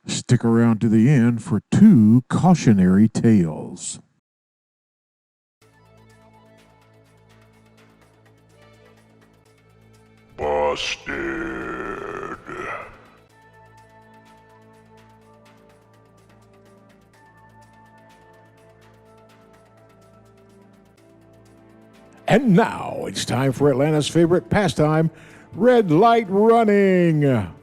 Stick around to the end for 2 cautionary tales. Busted. And now it's time for Atlanta's favorite pastime, red light running.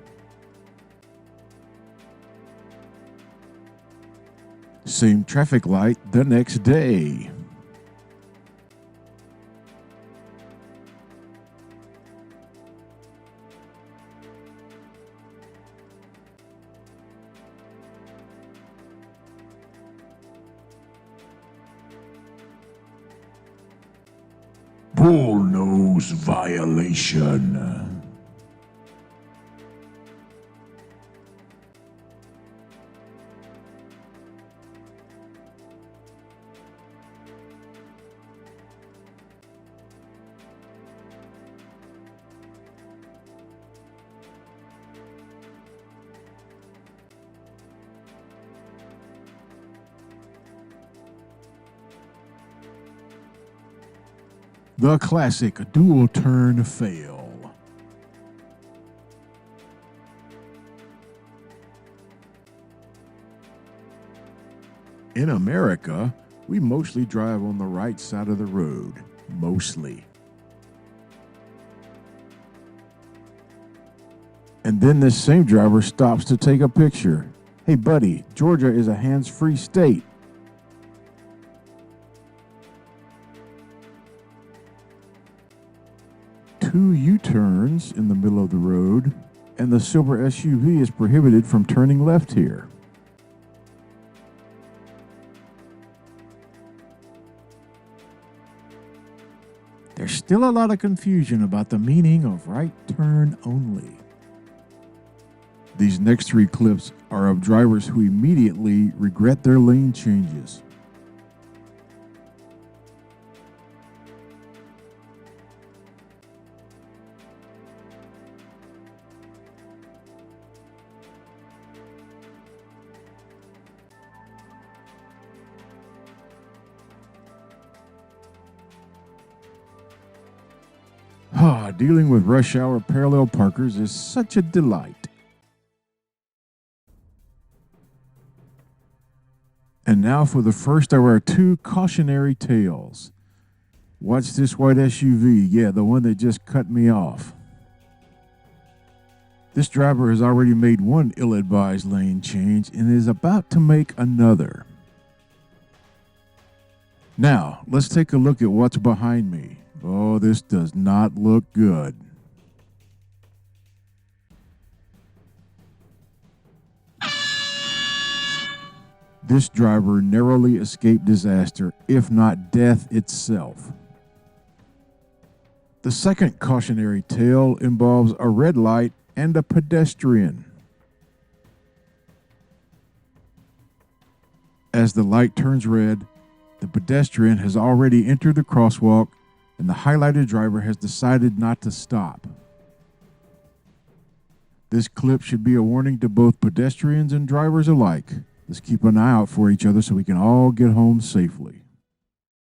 Same traffic light the next day. Bullnose violation. The classic dual turn fail. In America, we mostly drive on the right side of the road. Mostly. And then this same driver stops to take a picture. Hey buddy, Georgia is a hands-free state. Two U-turns in the middle of the road, and the silver SUV is prohibited from turning left here. There's still a lot of confusion about the meaning of right turn only. These next 3 clips are of drivers who immediately regret their lane changes. Dealing with rush hour parallel parkers is such a delight. And now for the first of our 2 cautionary tales. Watch this white SUV, yeah, the one that just cut me off. This driver has already made 1 ill-advised lane change and is about to make another. Now, let's take a look at what's behind me. Oh, this does not look good. This driver narrowly escaped disaster, if not death itself. The second cautionary tale involves a red light and a pedestrian. As the light turns red, the pedestrian has already entered the crosswalk and the highlighted driver has decided not to stop. This clip should be a warning to both pedestrians and drivers alike. Let's keep an eye out for each other so we can all get home safely.